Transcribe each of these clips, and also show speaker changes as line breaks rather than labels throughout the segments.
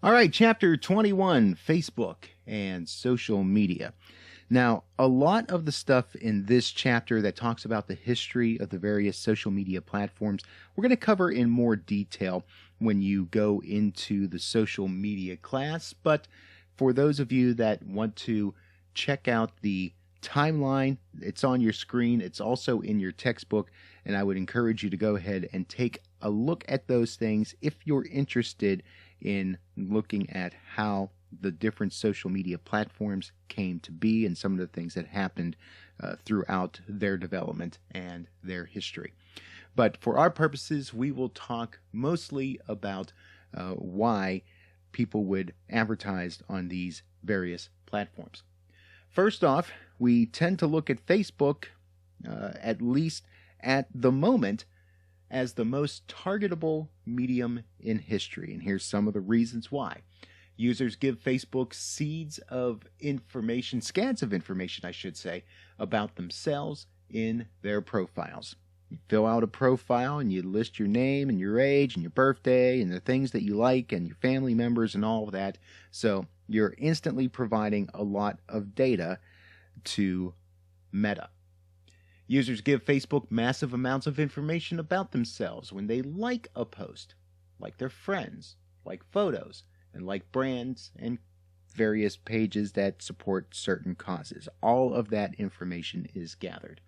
All right, chapter 21, Facebook and social media. Now, a lot of the stuff in this chapter that talks about the history of the various social media platforms, we're going to cover in more detail when you go into the social media class. But for those of you that want to check out the timeline, it's on your screen. It's also in your textbook, and I would encourage you to go ahead and take a look at those things if you're interested in looking at how the different social media platforms came to be and some of the things that happened throughout their development and their history. But for our purposes, we will talk mostly about why people would advertise on these various platforms. First off, we tend to look at Facebook, at least at the moment, as the most targetable medium in history. And here's some of the reasons why. Users give Facebook scads of information, I should say, about themselves in their profiles. You fill out a profile and you list your name and your age and your birthday and the things that you like and your family members and all of that. So you're instantly providing a lot of data to Meta. Users give Facebook massive amounts of information about themselves when they like a post, like their friends, like photos, and like brands and various pages that support certain causes. All of that information is gathered.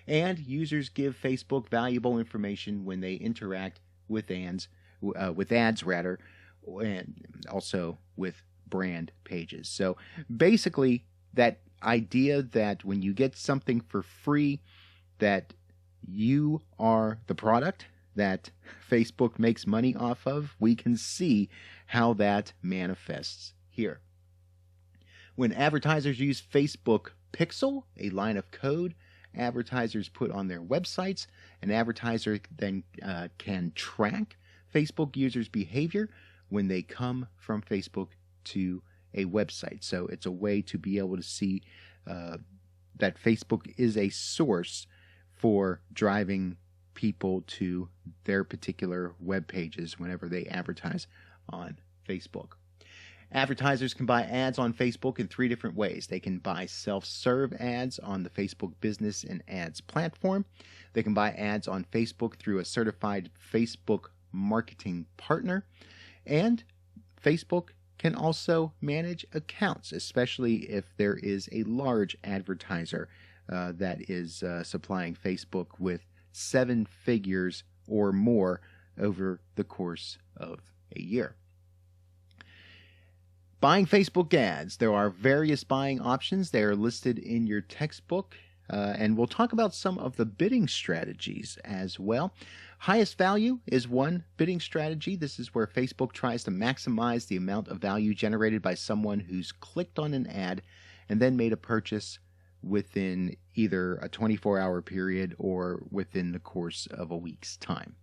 And users give Facebook valuable information when they interact with ads, and also with brand pages. So basically, that idea that when you get something for free, that you are the product that Facebook makes money off of, we can see how that manifests here. When advertisers use Facebook Pixel, a line of code advertisers put on their websites, an advertiser then can track Facebook users' behavior when they come from Facebook to a website. So it's a way to be able to see that Facebook is a source for driving people to their particular web pages whenever they advertise on Facebook. Advertisers can buy ads on Facebook in three different ways. They can buy self-serve ads on the Facebook Business and Ads platform. They can buy ads on Facebook through a certified Facebook marketing partner. And Facebook can also manage accounts, especially if there is a large advertiser that is supplying Facebook with 7 figures or more over the course of a year. Buying Facebook ads. There are various buying options. They are listed in your textbook, and we'll talk about some of the bidding strategies as well. Highest value is one bidding strategy. This is where Facebook tries to maximize the amount of value generated by someone who's clicked on an ad and then made a purchase within either a 24-hour period or within the course of a week's time.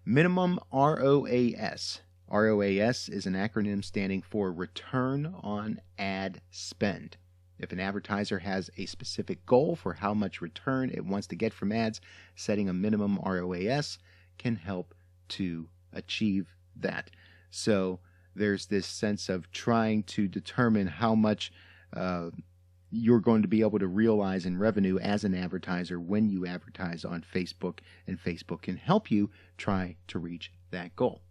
Minimum ROAS. ROAS is an acronym standing for Return on Ad Spend. If an advertiser has a specific goal for how much return it wants to get from ads, setting a minimum ROAS can help to achieve that. So there's this sense of trying to determine how much you're going to be able to realize in revenue as an advertiser when you advertise on Facebook, and Facebook can help you try to reach that goal.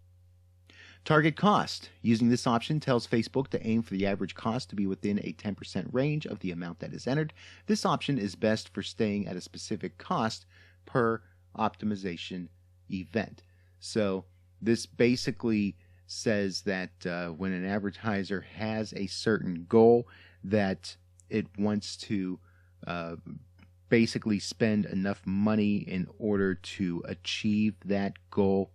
Target cost. Using this option tells Facebook to aim for the average cost to be within a 10% range of the amount that is entered. This option is best for staying at a specific cost per optimization event. So this basically says that when an advertiser has a certain goal, that it wants to basically spend enough money in order to achieve that goal,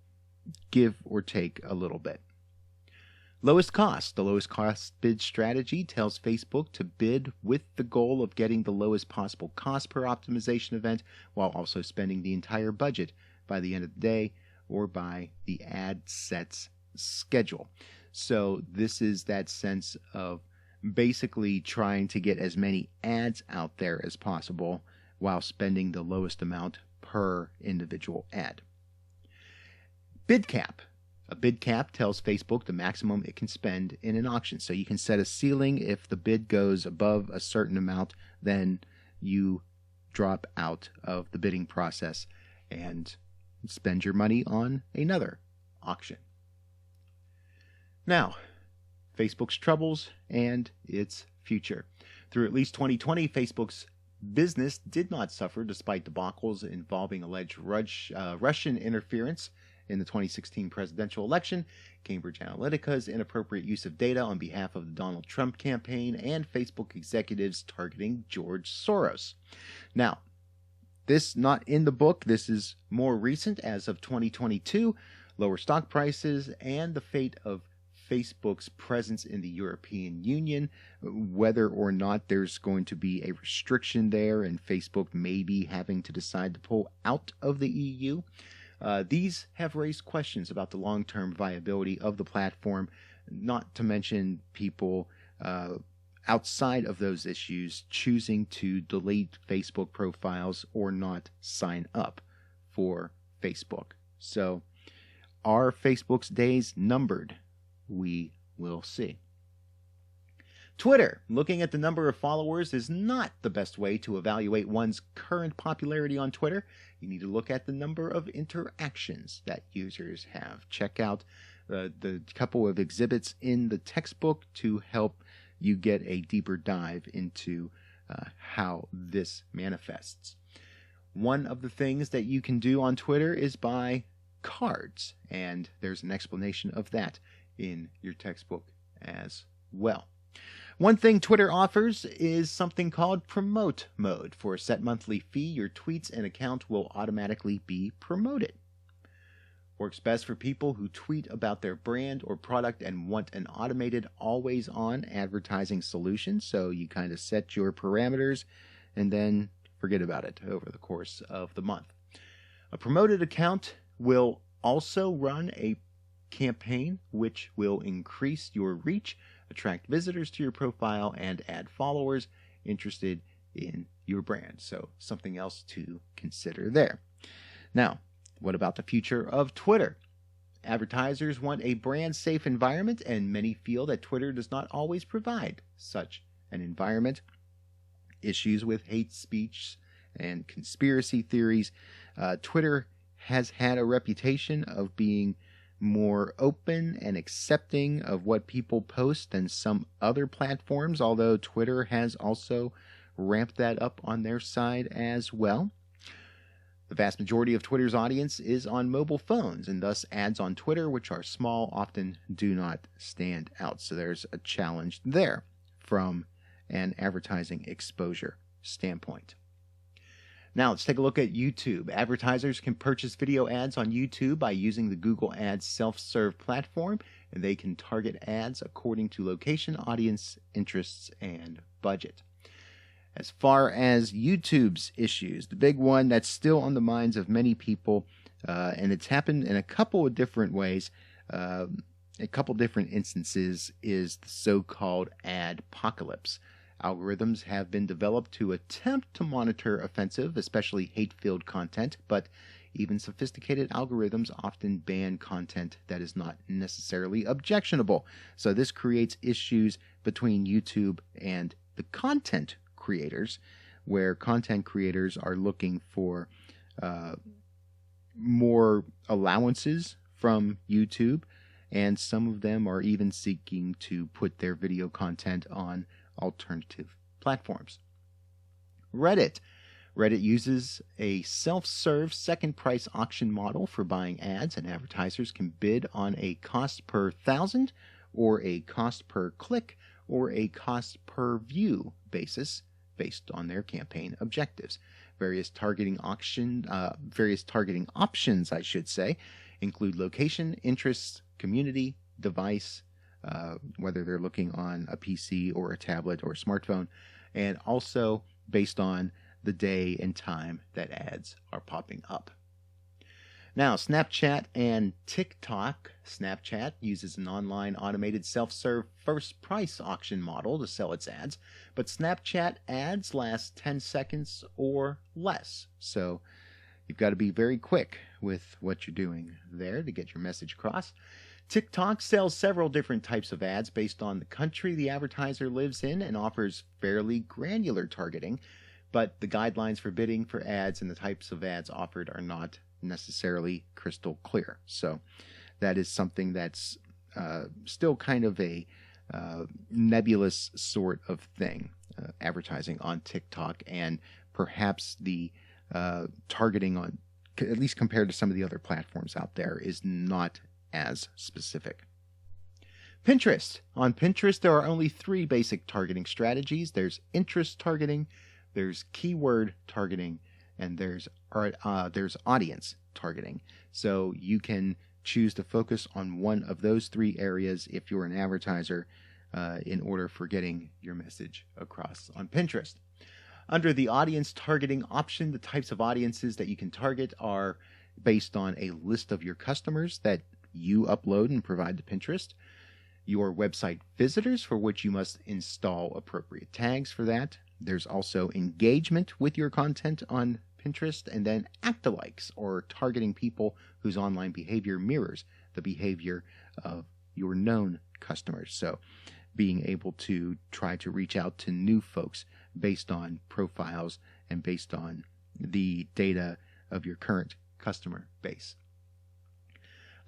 give or take a little bit. Lowest cost. The lowest cost bid strategy tells Facebook to bid with the goal of getting the lowest possible cost per optimization event while also spending the entire budget by the end of the day or by the ad set's schedule. So this is that sense of basically trying to get as many ads out there as possible while spending the lowest amount per individual ad. Bid cap. A bid cap tells Facebook the maximum it can spend in an auction. So you can set a ceiling. If the bid goes above a certain amount, then you drop out of the bidding process and spend your money on another auction. Now, Facebook's troubles and its future. Through at least 2020, Facebook's business did not suffer despite debacles involving alleged Russian interference in the 2016 presidential election, Cambridge Analytica's inappropriate use of data on behalf of the Donald Trump campaign, and Facebook executives targeting George Soros. Now, this not in the book. This is more recent, as of 2022. Lower stock prices and the fate of Facebook's presence in the European Union, whether or not there's going to be a restriction there and Facebook may be having to decide to pull out of the EU. These have raised questions about the long-term viability of the platform, not to mention people outside of those issues choosing to delete Facebook profiles or not sign up for Facebook. So, are Facebook's days numbered? We will see. Twitter. Looking at the number of followers is not the best way to evaluate one's current popularity on Twitter. You need to look at the number of interactions that users have. Check out the couple of exhibits in the textbook to help you get a deeper dive into how this manifests. One of the things that you can do on Twitter is buy cards, and there's an explanation of that in your textbook as well. One thing Twitter offers is something called Promote Mode. For a set monthly fee, your tweets and account will automatically be promoted. Works best for people who tweet about their brand or product and want an automated, always-on advertising solution. So you kind of set your parameters and then forget about it over the course of the month. A promoted account will also run a campaign which will increase your reach, attract visitors to your profile, and add followers interested in your brand. So something else to consider there. Now, what about the future of Twitter? Advertisers want a brand-safe environment, and many feel that Twitter does not always provide such an environment. Issues with hate speech and conspiracy theories. Twitter has had a reputation of being more open and accepting of what people post than some other platforms, although Twitter has also ramped that up on their side as well. The vast majority of Twitter's audience is on mobile phones, and thus ads on Twitter, which are small, often do not stand out. So there's a challenge there from an advertising exposure standpoint. Now let's take a look at YouTube. Advertisers can purchase video ads on YouTube by using the Google Ads self-serve platform, and they can target ads according to location, audience, interests, and budget. As far as YouTube's issues, the big one that's still on the minds of many people, and it's happened in a couple of different ways, a couple different instances, is the so-called adpocalypse. Algorithms have been developed to attempt to monitor offensive, especially hate-filled content, but even sophisticated algorithms often ban content that is not necessarily objectionable. So this creates issues between YouTube and the content creators, where content creators are looking for more allowances from YouTube, and some of them are even seeking to put their video content on alternative platforms. Reddit uses a self-serve second price auction model for buying ads, and advertisers can bid on a cost per thousand or a cost per click or a cost per view basis based on their campaign objectives. Various targeting options, I should say, include location, interests, community, device, whether they're looking on a PC or a tablet or a smartphone, and also based on the day and time that ads are popping up. Now, Snapchat and TikTok. Snapchat uses an online automated self-serve first price auction model to sell its ads, but Snapchat ads last 10 seconds or less. So You've got to be very quick with what you're doing there to get your message across. TikTok sells several different types of ads based on the country the advertiser lives in and offers fairly granular targeting, but the guidelines for bidding for ads and the types of ads offered are not necessarily crystal clear. So that is something that's still kind of a nebulous sort of thing, advertising on TikTok, and perhaps the targeting on, at least compared to some of the other platforms out there, is not as specific. Pinterest. On Pinterest, there are only 3 basic targeting strategies. There's interest targeting, there's keyword targeting, and there's audience targeting. So you can choose to focus on one of those 3 areas if you're an advertiser in order for getting your message across on Pinterest. Under the audience targeting option, the types of audiences that you can target are based on a list of your customers that you upload and provide to Pinterest, your website visitors, for which you must install appropriate tags for that. There's also engagement with your content on Pinterest, and then act-alikes, or targeting people whose online behavior mirrors the behavior of your known customers. So being able to try to reach out to new folks based on profiles and based on the data of your current customer base.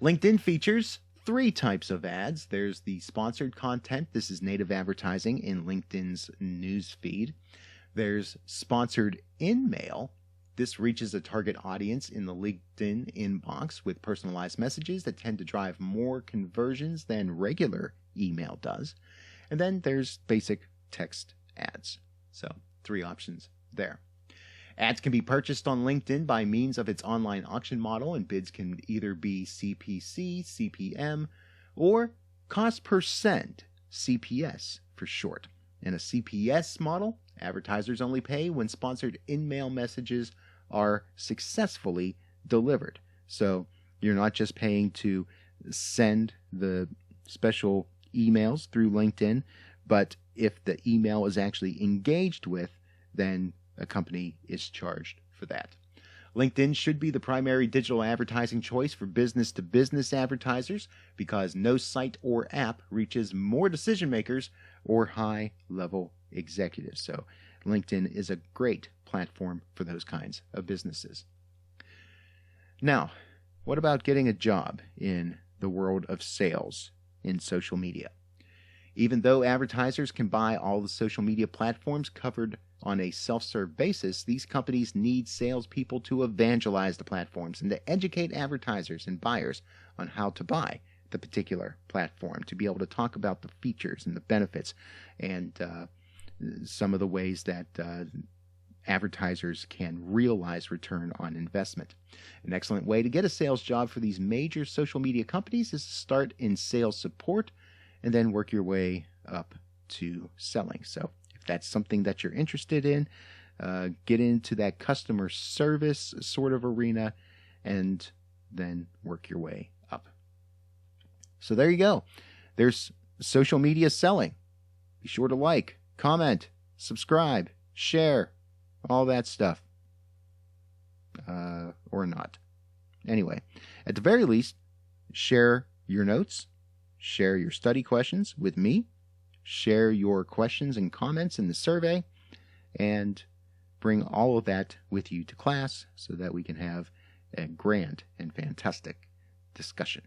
LinkedIn features 3 types of ads. There's the sponsored content. This is native advertising in LinkedIn's news feed. There's sponsored in-mail. This reaches a target audience in the LinkedIn inbox with personalized messages that tend to drive more conversions than regular email does. And then there's basic text ads. So 3 options there. Ads can be purchased on LinkedIn by means of its online auction model, and bids can either be CPC, CPM, or cost per send, CPS for short. In a CPS model, advertisers only pay when sponsored in-mail messages are successfully delivered. So you're not just paying to send the special emails through LinkedIn, but if the email is actually engaged with, then a company is charged for that. LinkedIn should be the primary digital advertising choice for business-to-business advertisers because no site or app reaches more decision makers or high-level executives. So LinkedIn is a great platform for those kinds of businesses. Now, what about getting a job in the world of sales in social media? Even though advertisers can buy all the social media platforms covered on a self-serve basis, these companies need salespeople to evangelize the platforms and to educate advertisers and buyers on how to buy the particular platform, to be able to talk about the features and the benefits and some of the ways that advertisers can realize return on investment. An excellent way to get a sales job for these major social media companies is to start in sales support and then work your way up to selling. So if that's something that you're interested in, get into that customer service sort of arena and then work your way up. So there you go. There's social media selling. Be sure to like, comment, subscribe, share, all that stuff. Or not. Anyway, at the very least, share your notes, share your study questions with me, share your questions and comments in the survey, and bring all of that with you to class so that we can have a grand and fantastic discussion.